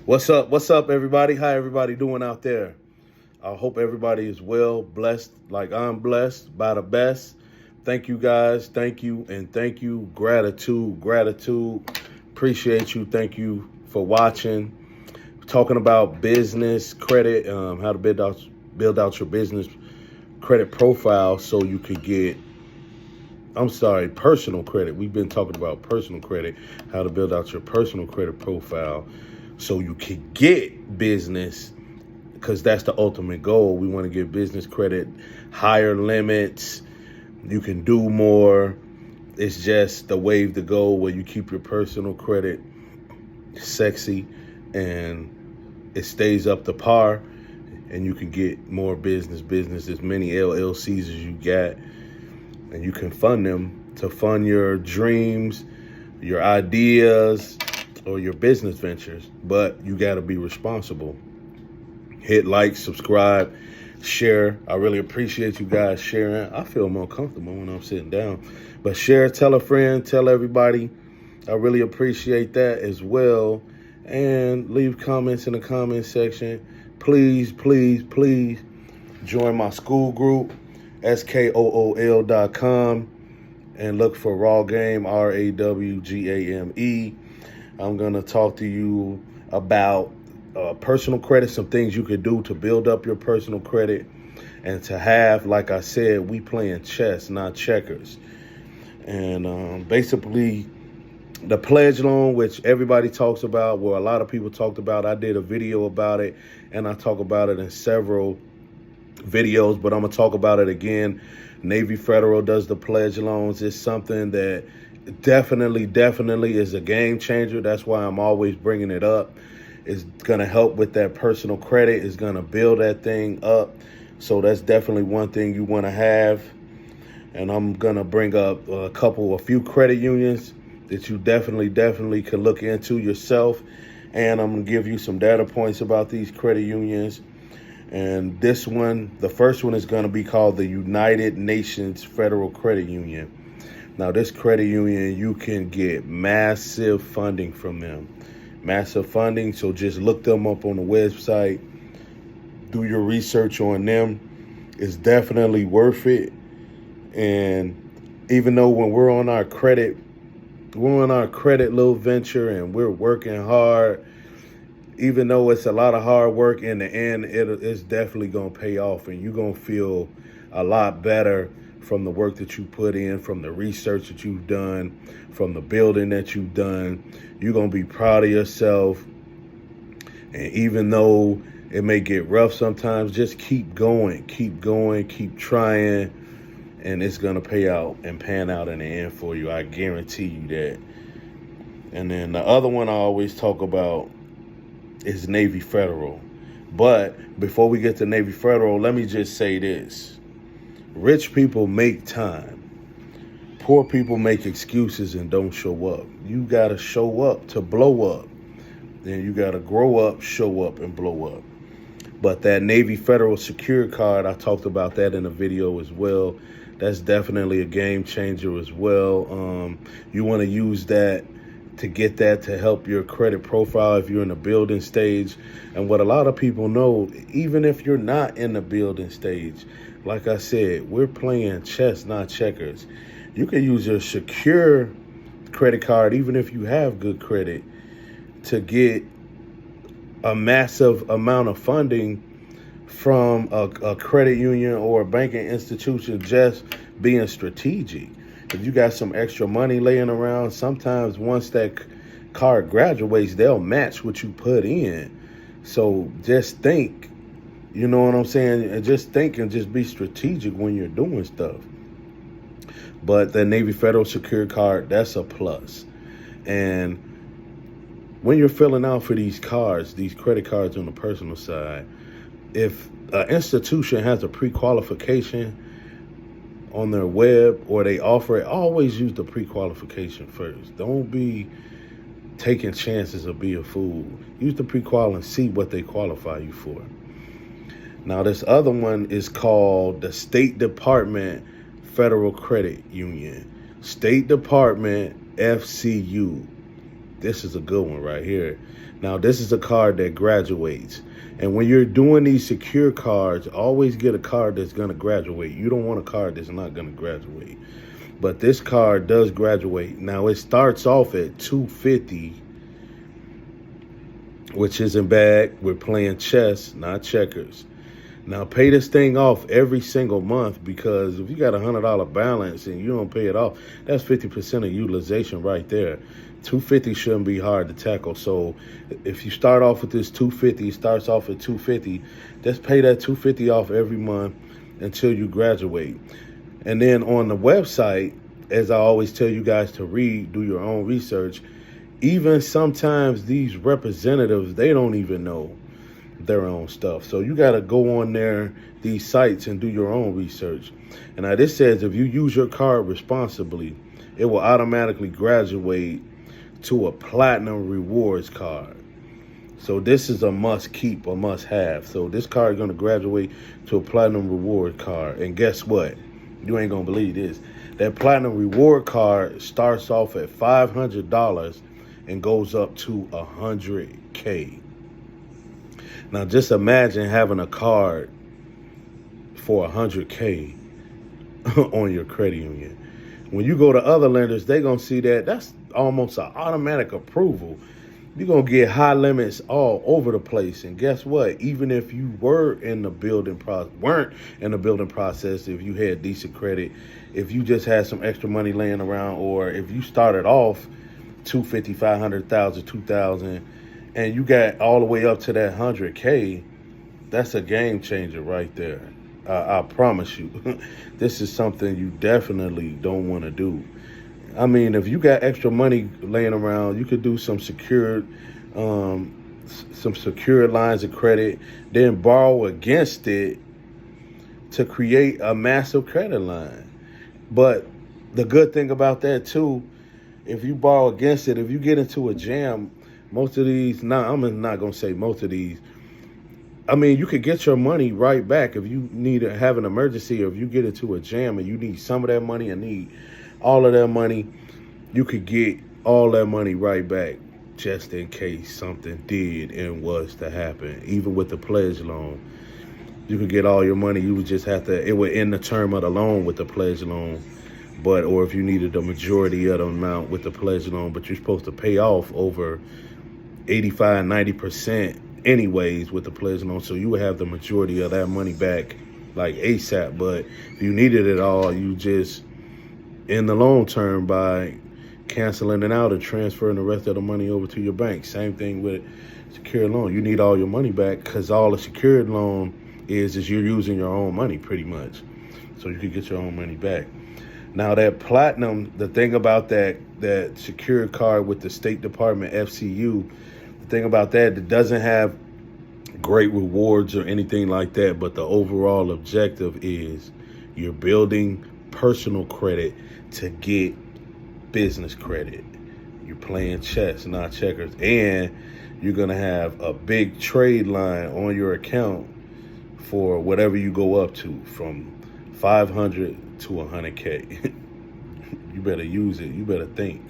What's up? What's up, everybody? How everybody doing out there? I hope everybody is well, blessed like I'm blessed by the best. Thank you, guys. Thank you and thank you. Gratitude. Appreciate you. Thank you for watching. Talking about business credit, how to build out your business credit profile so you could get personal credit. We've been talking about personal credit, how to build out your personal credit profile so you can get business, because that's the ultimate goal. We want to get business credit, higher limits. You can do more. It's just the wave to go where you keep your personal credit sexy and it stays up to par, and you can get more business, as many LLCs as you got. And you can fund them to fund your dreams, your ideas, or your business ventures. But you got to be responsible. Hit like, subscribe, share. I really appreciate you guys sharing. I feel more comfortable when I'm sitting down. But share, tell a friend, tell everybody. I really appreciate that as well. And leave comments in the comment section. Please join my Skool group. Skool.com, and look for Raw Game, RAWGAME. I'm going to talk to you about personal credit, some things you could do to build up your personal credit and to have, like I said, we playing chess, not checkers. And basically, the pledge loan, which everybody talks about, well, a lot of people talked about, I did a video about it, and I talk about it in several videos, but I'm gonna talk about it again. Navy Federal does the pledge loans. It's something that definitely is a game changer. That's why I'm always bringing it up. It's gonna help with that personal credit. It's gonna build that thing up. So that's definitely one thing you want to have. And I'm gonna bring up a few credit unions that you definitely can look into yourself. And I'm gonna give you some data points about these credit unions. And this one, the first one, is going to be called the United Nations Federal Credit Union. Now, this credit union, you can get massive funding from them. Massive funding. So just look them up on the website. Do your research on them. It's definitely worth it. And even though when we're on our credit little venture and we're working hard, even though it's a lot of hard work, in the end, it's definitely going to pay off, and you're going to feel a lot better from the work that you put in, from the research that you've done, from the building that you've done. You're going to be proud of yourself. And even though it may get rough sometimes, just keep going, keep trying, and it's going to pay out and pan out in the end for you. I guarantee you that. And then the other one I always talk about is Navy Federal. But before we get to Navy Federal, let me just say this. Rich people make time. Poor people make excuses and don't show up. You got to show up to blow up. Then you got to grow up, show up, and blow up. But that Navy Federal Secure Card, I talked about that in a video as well. That's definitely a game changer as well. You want to use that to get that to help your credit profile if you're in the building stage. And what a lot of people know, even if you're not in the building stage, like I said, we're playing chess, not checkers. You can use your secure credit card, even if you have good credit, to get a massive amount of funding from a credit union or a banking institution, just being strategic. If you got some extra money laying around, sometimes once that card graduates, they'll match what you put in. So just think, you know what I'm saying? And just think and just be strategic when you're doing stuff. But the Navy Federal Secure Card, that's a plus. And when you're filling out for these cards, these credit cards on the personal side, if an institution has a pre-qualification on their web or they offer it, always use the pre-qualification first. Don't be taking chances or be a fool. Use the pre-qual and see what they qualify you for. Now, this other one is called the State Department Federal Credit Union. State Department FCU. This is a good one right here. Now, this is a card that graduates. And when you're doing these secure cards, always get a card that's going to graduate. You don't want a card that's not going to graduate. But this card does graduate. Now, it starts off at $250, which isn't bad. We're playing chess, not checkers. Now, pay this thing off every single month, because if you got $100 balance and you don't pay it off, that's 50% of utilization right there. $250 shouldn't be hard to tackle. So if you start off with this $250, starts off at $250, just pay that $250 off every month until you graduate. And then on the website, as I always tell you guys to read, do your own research. Even sometimes these representatives, they don't even know their own stuff. So you got to go on there, these sites, and do your own research. And now this says if you use your card responsibly, it will automatically graduate to a platinum rewards card. So this is a must keep, a must have. So this card is going to graduate to a platinum reward card. And guess what? You ain't going to believe this. That platinum reward card starts off at $500 and goes up to $100K. Now just imagine having a card for $100K on your credit union. When you go to other lenders, they're going to see that that's almost an automatic approval. You're going to get high limits all over the place. And guess what? Even if you weren't in the building process, if you had decent credit, if you just had some extra money laying around, or if you started off $250,000, $500,000, $2,000, and you got all the way up to that $100K, that's a game changer right there. I promise you. This is something you definitely don't want to do. I mean, if you got extra money laying around, you could do some secured lines of credit, then borrow against it to create a massive credit line. But the good thing about that too, if you borrow against it, if you get into a jam, most of these, I'm not going to say most of these, I mean, you could get your money right back if you need to have an emergency, or if you get into a jam and you need some of that money and need all of that money, you could get all that money right back just in case something did and was to happen. Even with the pledge loan, you could get all your money. You would just have to, it would end the term of the loan with the pledge loan. But, or if you needed the majority of the amount with the pledge loan, but you're supposed to pay off over 85, 90% anyways with the pledge loan. So you would have the majority of that money back like ASAP. But if you needed it all, you just end the loan term by canceling it out and transferring the rest of the money over to your bank. Same thing with secured loan. You need all your money back, because all a secured loan is you're using your own money pretty much. So you could get your own money back. Now that platinum, the thing about that secured card with the State Department FCU, the thing about that, it doesn't have great rewards or anything like that, but the overall objective is you're building personal credit to get business credit. You're playing chess, not checkers, and you're going to have a big trade line on your account for whatever you go up to, from 500 to 100K. You better use it. You better think.